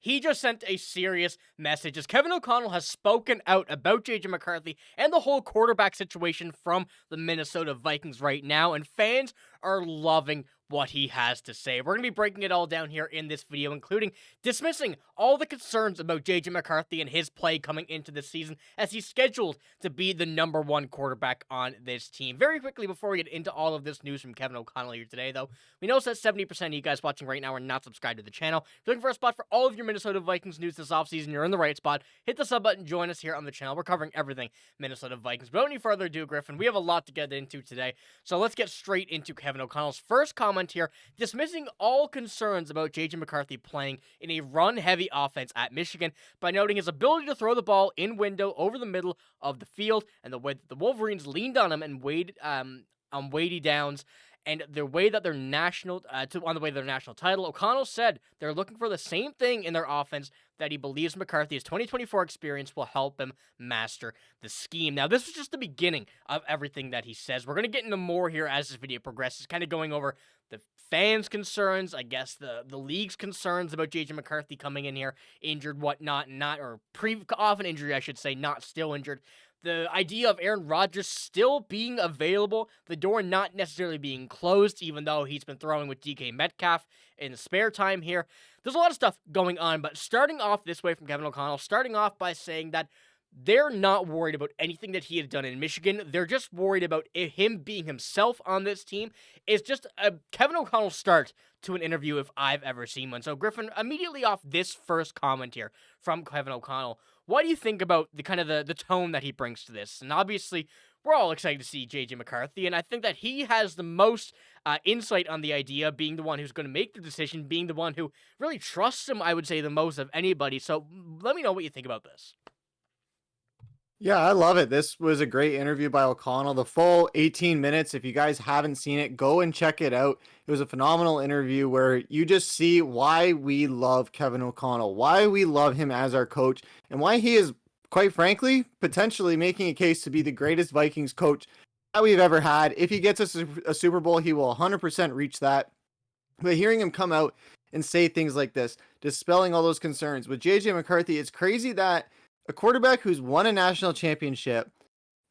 he just sent a serious message as Kevin O'Connell has spoken out about JJ McCarthy and the whole quarterback situation from the Minnesota Vikings right now, and fans are loving what he has to say. We're going to be breaking it all down here in this video, including dismissing all the concerns about JJ McCarthy and his play coming into this season, as he's scheduled to be the #1 quarterback on this team. Very quickly, before we get into all of this news from Kevin O'Connell here today, though, we know that 70% of you guys watching right now are not subscribed to the channel. If you're looking for a spot for all of your Minnesota Vikings news this offseason, you're in the right spot. Hit the sub button, join us here on the channel. We're covering everything Minnesota Vikings. But without any further ado, Griffin, we have a lot to get into today, so let's get straight into Kevin O'Connell's first comment here, dismissing all concerns about JJ McCarthy playing in a run-heavy offense at Michigan by noting his ability to throw the ball in window over the middle of the field and the way that the Wolverines leaned on him and on weighty downs, and the way that their national title. O'Connell said they're looking for the same thing in their offense, that he believes McCarthy's 2024 experience will help him master the scheme. Now, this was just the beginning of everything that he says. We're going to get into more here as this video progresses, kind of going over the fans' concerns, I guess the league's concerns about JJ McCarthy coming in here injured, whatnot, off an injury, I should say, not still injured. The idea of Aaron Rodgers still being available, the door not necessarily being closed, even though he's been throwing with DK Metcalf in the spare time here. There's a lot of stuff going on, but starting off this way from Kevin O'Connell, starting off by saying that they're not worried about anything that he had done in Michigan. They're just worried about him being himself on this team. It's just a Kevin O'Connell start to an interview if I've ever seen one. So, Griffin, immediately off this first comment here from Kevin O'Connell, what do you think about the kind of the tone that he brings to this? And obviously, we're all excited to see JJ McCarthy, and I think that he has the most insight on the idea, being the one who's going to make the decision, being the one who really trusts him, I would say, the most of anybody. So let me know what you think about this. Yeah, I love it. This was a great interview by O'Connell. The full 18 minutes, if you guys haven't seen it, go and check it out. It was a phenomenal interview where you just see why we love Kevin O'Connell, why we love him as our coach, and why he is, quite frankly, potentially making a case to be the greatest Vikings coach that we've ever had. If he gets us a Super Bowl, he will 100% reach that. But hearing him come out and say things like this, dispelling all those concerns with JJ McCarthy, it's crazy that a quarterback who's won a national championship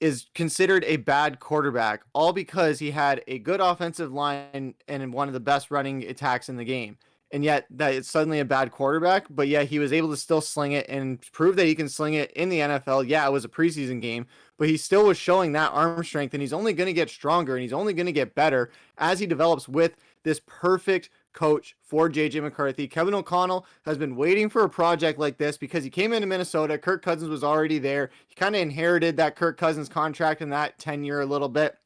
is considered a bad quarterback, all because he had a good offensive line and one of the best running attacks in the game. And yet that it's suddenly a bad quarterback, but yeah, he was able to still sling it and prove that he can sling it in the NFL. Yeah, it was a preseason game, but he still was showing that arm strength, and he's only going to get stronger and he's only going to get better as he develops with this perfect coach for JJ McCarthy. Kevin O'Connell has been waiting for a project like this because he came into Minnesota. Kirk Cousins was already there. He kind of inherited that Kirk Cousins contract and that tenure a little bit.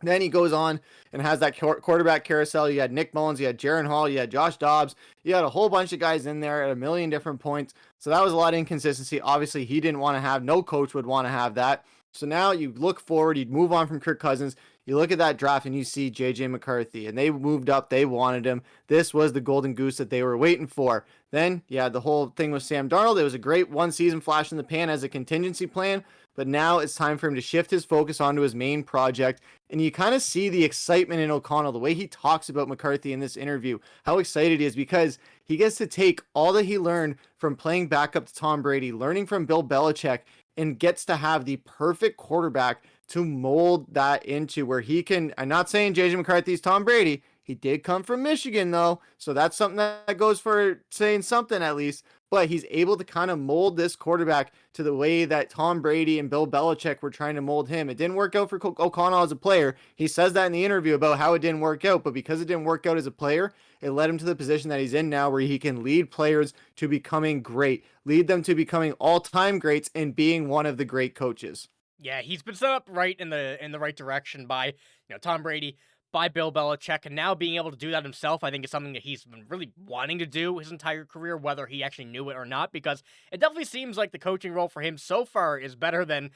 Then he goes on and has that quarterback carousel. You had Nick Mullins, you had Jaron Hall, you had Josh Dobbs. You had a whole bunch of guys in there at a million different points. So that was a lot of inconsistency. Obviously, he didn't want to have, no coach would want to have that. So now you look forward, you move on from Kirk Cousins. You look at that draft and you see JJ McCarthy, and they moved up. They wanted him. This was the golden goose that they were waiting for. Then, yeah, the whole thing with Sam Darnold. It was a great one-season flash in the pan as a contingency plan, but now it's time for him to shift his focus onto his main project. And you kind of see the excitement in O'Connell, the way he talks about McCarthy in this interview, how excited he is because he gets to take all that he learned from playing backup to Tom Brady, learning from Bill Belichick, and gets to have the perfect quarterback to mold that into where he can. I'm not saying JJ McCarthy's Tom Brady. He did come from Michigan, though, so that's something that goes for saying something at least. But he's able to kind of mold this quarterback to the way that Tom Brady and Bill Belichick were trying to mold him. It didn't work out for O'Connell as a player. He says that in the interview about how it didn't work out, but because it didn't work out as a player, it led him to the position that he's in now, where he can lead players to becoming great, lead them to becoming all-time greats and being one of the great coaches. Yeah, he's been set up right in the right direction by, Tom Brady, by Bill Belichick, and now being able to do that himself, I think is something that he's been really wanting to do his entire career, whether he actually knew it or not, because it definitely seems like the coaching role for him so far is better than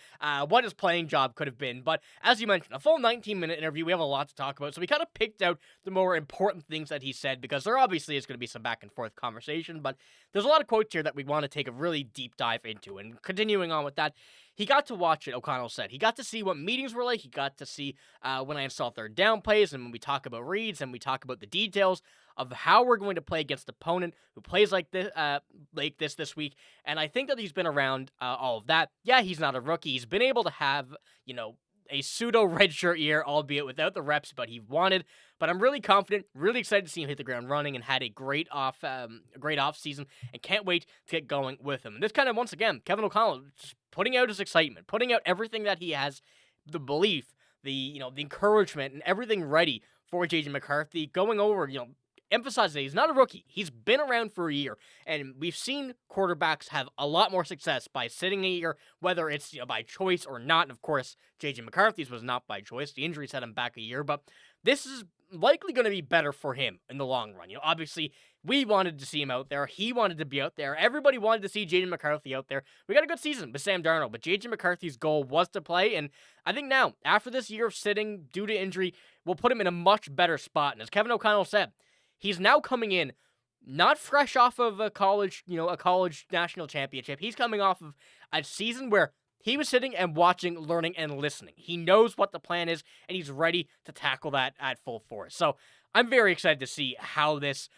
what his playing job could have been. But as you mentioned, a full 19-minute interview, we have a lot to talk about, so we kind of picked out the more important things that he said, because there obviously is going to be some back and forth conversation, but there's a lot of quotes here that we want to take a really deep dive into. And continuing on with that, he got to watch it, O'Connell said. He got to see what meetings were like. He got to see when I install third down plays, and when we talk about reads, and we talk about the details of how we're going to play against an opponent who plays like this, like this week, and I think that he's been around all of that. Yeah, he's not a rookie. He's been able to have, a pseudo redshirt year, albeit without the reps, but he wanted. But I'm really confident, really excited to see him hit the ground running, and had a great off season, and can't wait to get going with him. And this kind of, once again, Kevin O'Connell just putting out his excitement, putting out everything that he has, the belief, the encouragement, and everything ready for JJ McCarthy, going over, emphasize that he's not a rookie. He's been around for a year, and we've seen quarterbacks have a lot more success by sitting a year, whether it's by choice or not. And of course, JJ McCarthy's was not by choice. The injury set him back a year, but this is likely going to be better for him in the long run. Obviously, we wanted to see him out there. He wanted to be out there. Everybody wanted to see JJ McCarthy out there. We got a good season with Sam Darnold, but JJ McCarthy's goal was to play, and I think now, after this year of sitting due to injury, we'll put him in a much better spot. And as Kevin O'Connell said, he's now coming in not fresh off of a college national championship. He's coming off of a season where he was sitting and watching, learning, and listening. He knows what the plan is, and he's ready to tackle that at full force. So I'm very excited to see how this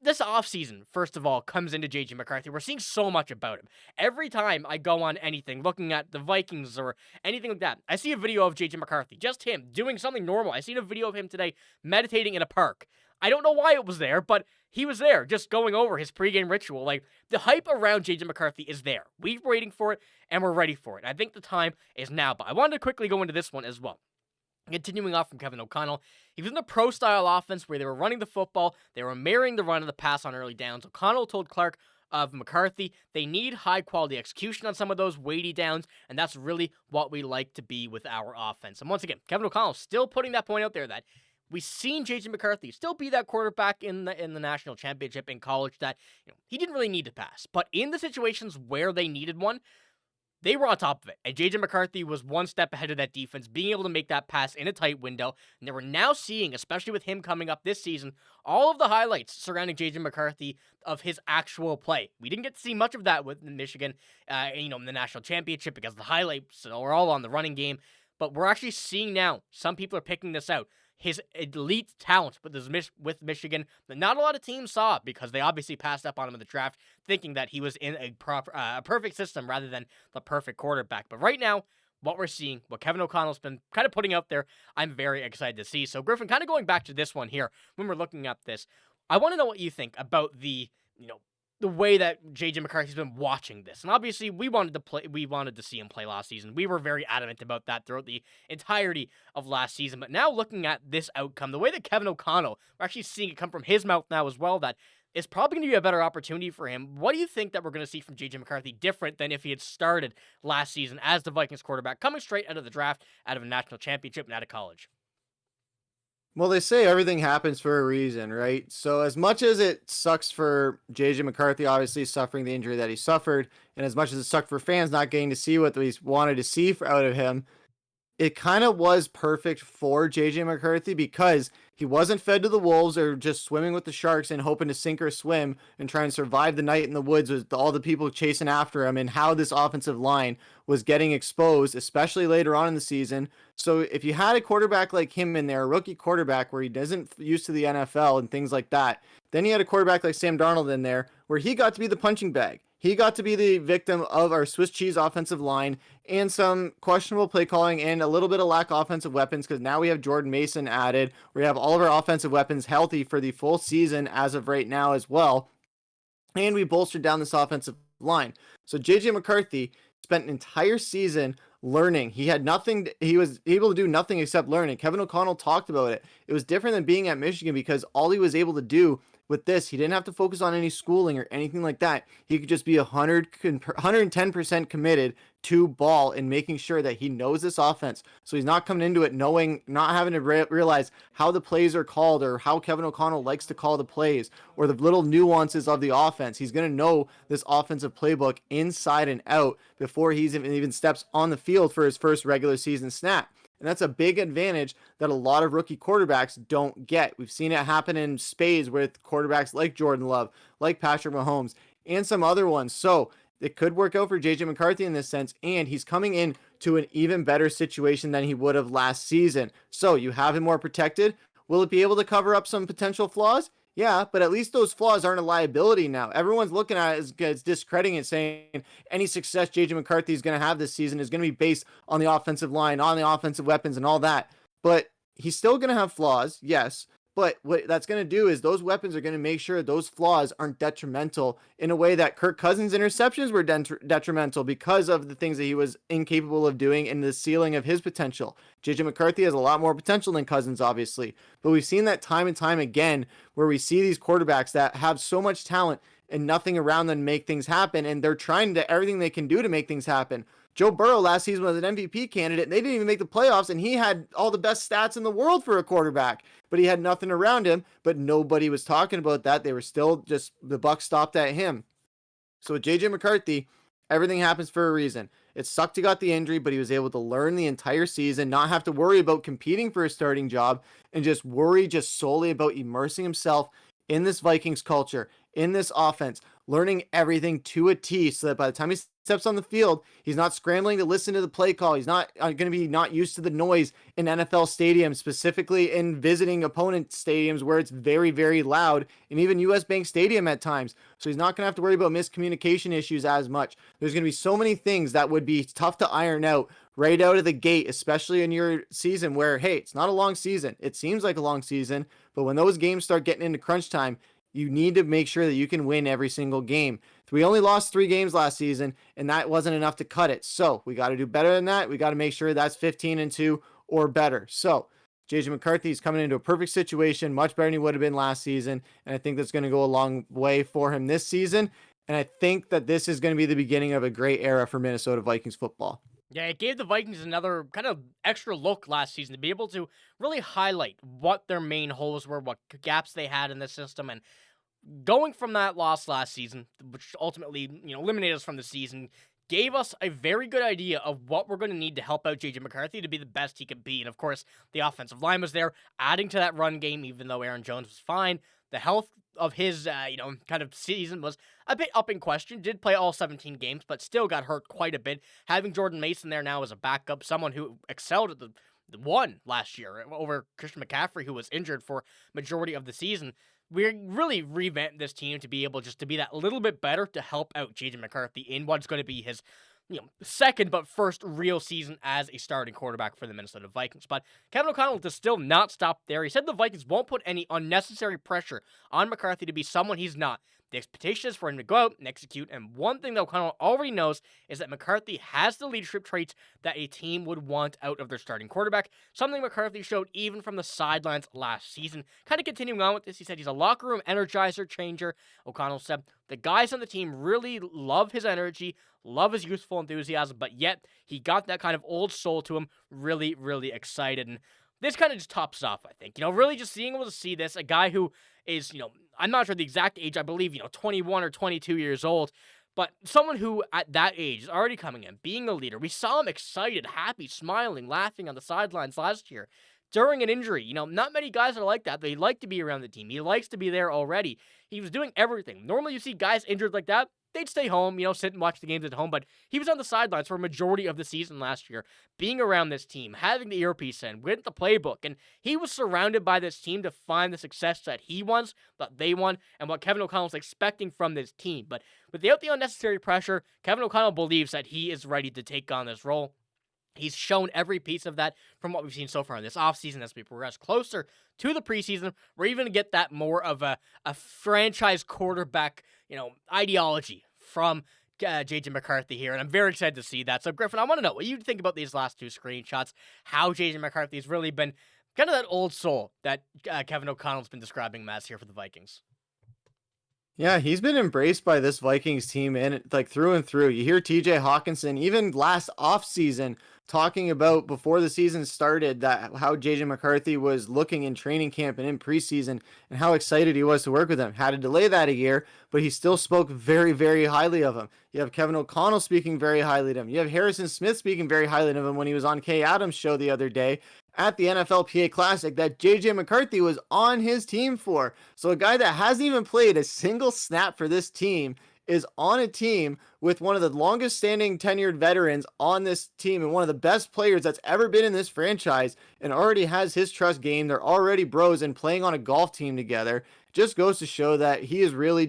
offseason, first of all, comes into JJ McCarthy. We're seeing so much about him. Every time I go on anything, looking at the Vikings or anything like that, I see a video of JJ McCarthy, just him, doing something normal. I seen a video of him today meditating in a park. I don't know why it was there, but he was there, just going over his pregame ritual. Like, the hype around JJ McCarthy is there. We're waiting for it, and we're ready for it. I think the time is now, but I wanted to quickly go into this one as well. Continuing off from Kevin O'Connell, he was in the pro-style offense where they were running the football, they were marrying the run and the pass on early downs. O'Connell told Clark of McCarthy, they need high-quality execution on some of those weighty downs, and that's really what we like to be with our offense. And once again, Kevin O'Connell still putting that point out there that we've seen JJ McCarthy still be that quarterback in the national championship in college that he didn't really need to pass. But in the situations where they needed one, they were on top of it. And JJ McCarthy was one step ahead of that defense, being able to make that pass in a tight window. And they were now seeing, especially with him coming up this season, all of the highlights surrounding JJ McCarthy of his actual play. We didn't get to see much of that with Michigan, in the national championship, because the highlights are all on the running game. But we're actually seeing now, some people are picking this out, his elite talent with Michigan that not a lot of teams saw, because they obviously passed up on him in the draft, thinking that he was in a perfect system rather than the perfect quarterback. But right now, what we're seeing, what Kevin O'Connell's been kind of putting out there, I'm very excited to see. So Griffen, kind of going back to this one here, when we're looking at this, I want to know what you think about the way that JJ McCarthy's been watching this. And obviously, we wanted to see him play last season. We were very adamant about that throughout the entirety of last season. But now looking at this outcome, the way that Kevin O'Connell, we're actually seeing it come from his mouth now as well, that it's probably going to be a better opportunity for him. What do you think that we're going to see from JJ McCarthy different than if he had started last season as the Vikings quarterback, coming straight out of the draft, out of a national championship, and out of college? Well, they say everything happens for a reason, right? So as much as it sucks for JJ McCarthy, obviously suffering the injury that he suffered, and as much as it sucked for fans not getting to see what we wanted to see out of him, it kind of was perfect for JJ McCarthy because he wasn't fed to the wolves or just swimming with the sharks and hoping to sink or swim and try and survive the night in the woods with all the people chasing after him, and how this offensive line was getting exposed, especially later on in the season. So if you had a quarterback like him in there, a rookie quarterback where he isn't used to the NFL and things like that, then you had a quarterback like Sam Darnold in there where he got to be the punching bag. He got to be the victim of our Swiss cheese offensive line and some questionable play calling and a little bit of lack of offensive weapons, because now we have Jordan Mason added. We have all of our offensive weapons healthy for the full season as of right now as well. And we bolstered down this offensive line. So JJ McCarthy spent an entire season learning. He had nothing. He was able to do nothing except learning. Kevin O'Connell talked about it. It was different than being at Michigan because all he was able to do with this, he didn't have to focus on any schooling or anything like that. He could just be 110% committed to ball and making sure that he knows this offense. So he's not coming into it not having to realize how the plays are called or how Kevin O'Connell likes to call the plays or the little nuances of the offense. He's going to know this offensive playbook inside and out before he even steps on the field for his first regular season snap. And that's a big advantage that a lot of rookie quarterbacks don't get. We've seen it happen in spades with quarterbacks like Jordan Love, like Patrick Mahomes, and some other ones. So it could work out for JJ McCarthy in this sense, and he's coming in to an even better situation than he would have last season. So you have him more protected. Will it be able to cover up some potential flaws? Yeah, but at least those flaws aren't a liability now. Everyone's looking at it as discrediting it, saying any success JJ McCarthy is going to have this season is going to be based on the offensive line, on the offensive weapons, and all that. But he's still going to have flaws, yes. But what that's going to do is those weapons are going to make sure those flaws aren't detrimental in a way that Kirk Cousins' interceptions were detrimental because of the things that he was incapable of doing and the ceiling of his potential. JJ McCarthy has a lot more potential than Cousins, obviously. But we've seen that time and time again where we see these quarterbacks that have so much talent and nothing around them to make things happen. And they're trying to everything they can do to make things happen. Joe Burrow last season was an MVP candidate, and they didn't even make the playoffs, and he had all the best stats in the world for a quarterback, but he had nothing around him, but nobody was talking about that. They were still just, the buck stopped at him. So with JJ McCarthy, everything happens for a reason. It sucked he got the injury, but he was able to learn the entire season, not have to worry about competing for a starting job, and just worry just solely about immersing himself in this Vikings culture, in this offense, learning everything to a T so that by the time he steps on the field, he's not scrambling to listen to the play call. He's not going to be not used to the noise in NFL stadiums, specifically in visiting opponent stadiums where it's very, very loud, and even US Bank Stadium at times. So he's not going to have to worry about miscommunication issues as much. There's going to be so many things that would be tough to iron out right out of the gate, especially in your season where, hey, it's not a long season. It seems like a long season, but when those games start getting into crunch time, you need to make sure that you can win every single game. We only lost 3 games last season, and that wasn't enough to cut it. So we got to do better than that. We got to make sure that's 15-2 or better. So JJ McCarthy is coming into a perfect situation, much better than he would have been last season, and I think that's going to go a long way for him this season. And I think that this is going to be the beginning of a great era for Minnesota Vikings football. Yeah, it gave the Vikings another kind of extra look last season to be able to really highlight what their main holes were, what gaps they had in the system, and going from that loss last season, which ultimately, eliminated us from the season, gave us a very good idea of what we're going to need to help out JJ McCarthy to be the best he could be. And of course, the offensive line was there, adding to that run game, even though Aaron Jones was fine. The health of his, kind of season was a bit up in question. Did play all 17 games, but still got hurt quite a bit. Having Jordan Mason there now as a backup, someone who excelled at the one last year over Christian McCaffrey, who was injured for majority of the season. We really revamped this team to be able just to be that little bit better to help out JJ McCarthy in what's going to be his second but first real season as a starting quarterback for the Minnesota Vikings. But Kevin O'Connell does still not stop there. He said the Vikings won't put any unnecessary pressure on McCarthy to be someone he's not. The expectation is for him to go out and execute, and one thing that O'Connell already knows is that McCarthy has the leadership traits that a team would want out of their starting quarterback, something McCarthy showed even from the sidelines last season. Kind of continuing on with this, he said he's a locker room energizer changer. O'Connell said the guys on the team really love his energy, love his youthful enthusiasm, but yet he got that kind of old soul to him, really, really excited. And this kind of just tops off, I think. Really just being able to see this, a guy who is, I'm not sure the exact age, I believe, 21 or 22 years old, but someone who at that age is already coming in, being a leader. We saw him excited, happy, smiling, laughing on the sidelines last year during an injury. Not many guys are like that. They like to be around the team. He likes to be there already. He was doing everything. Normally you see guys injured like that, they'd stay home, sit and watch the games at home, but he was on the sidelines for a majority of the season last year, being around this team, having the earpiece in, with the playbook, and he was surrounded by this team to find the success that he wants, that they want, and what Kevin O'Connell's expecting from this team. But without the unnecessary pressure, Kevin O'Connell believes that he is ready to take on this role. He's shown every piece of that from what we've seen so far in this offseason as we progress closer to the preseason. We're even going to get that more of a franchise quarterback, ideology from JJ McCarthy here, and I'm very excited to see that. So, Griffen, I want to know what you think about these last 2 screenshots, how JJ McCarthy has really been kind of that old soul that Kevin O'Connell's been describing him as here for the Vikings. Yeah, he's been embraced by this Vikings team and through and through. You hear TJ Hawkinson even last offseason talking about before the season started that how JJ McCarthy was looking in training camp and in preseason and how excited he was to work with him. Had to delay that a year, but he still spoke very, very highly of him. You have Kevin O'Connell speaking very highly of him. You have Harrison Smith speaking very highly of him when he was on Kay Adams' show the other day at the NFLPA Classic that JJ McCarthy was on his team for. So a guy that hasn't even played a single snap for this team is on a team with one of the longest standing tenured veterans on this team and one of the best players that's ever been in this franchise and already has his trust game. They're already bros and playing on a golf team together. just goes to show that he is really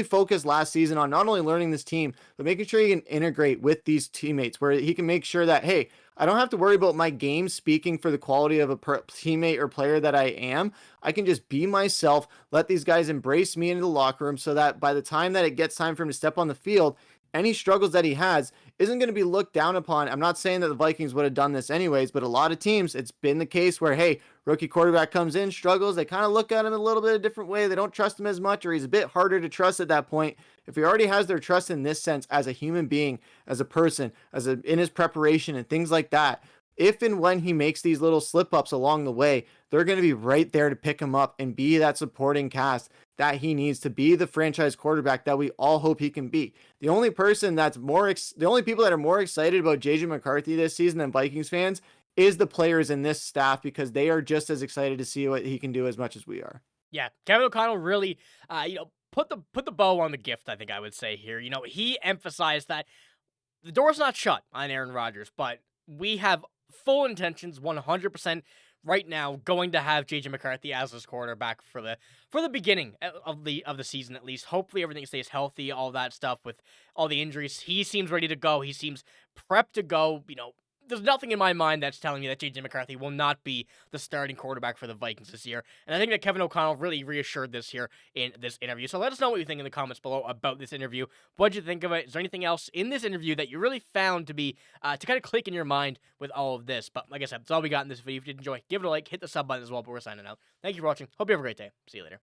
focused last season on not only learning this team, but making sure he can integrate with these teammates where he can make sure that, hey, I don't have to worry about my game speaking for the quality of a teammate or player that I am. I can just be myself, let these guys embrace me into the locker room so that by the time that it gets time for him to step on the field, any struggles that he has isn't going to be looked down upon. I'm not saying that the Vikings would have done this anyways, but a lot of teams, it's been the case where, hey, rookie quarterback comes in, struggles, they kind of look at him a little bit a different way. They don't trust him as much, or he's a bit harder to trust at that point. If he already has their trust in this sense as a human being, as a person, in his preparation and things like that, if and when he makes these little slip ups along the way, they're going to be right there to pick him up and be that supporting cast that he needs to be the franchise quarterback that we all hope he can be. The only people that are more excited about JJ McCarthy this season than Vikings fans is the players in this staff, because they are just as excited to see what he can do as much as we are. Yeah, Kevin O'Connell really, put the bow on the gift, I think I would say here. He emphasized that the door's not shut on Aaron Rodgers, but we have full intentions, 100% right now, going to have JJ McCarthy as his quarterback for the beginning of the season at least. Hopefully everything stays healthy, all that stuff with all the injuries. He seems ready to go. He seems prepped to go. There's nothing in my mind that's telling me that JJ McCarthy will not be the starting quarterback for the Vikings this year. And I think that Kevin O'Connell really reassured this here in this interview. So let us know what you think in the comments below about this interview. What did you think of it? Is there anything else in this interview that you really found to be, to kind of click in your mind with all of this? But like I said, that's all we got in this video. If you did enjoy, give it a like, hit the sub button as well, but we're signing out. Thank you for watching. Hope you have a great day. See you later.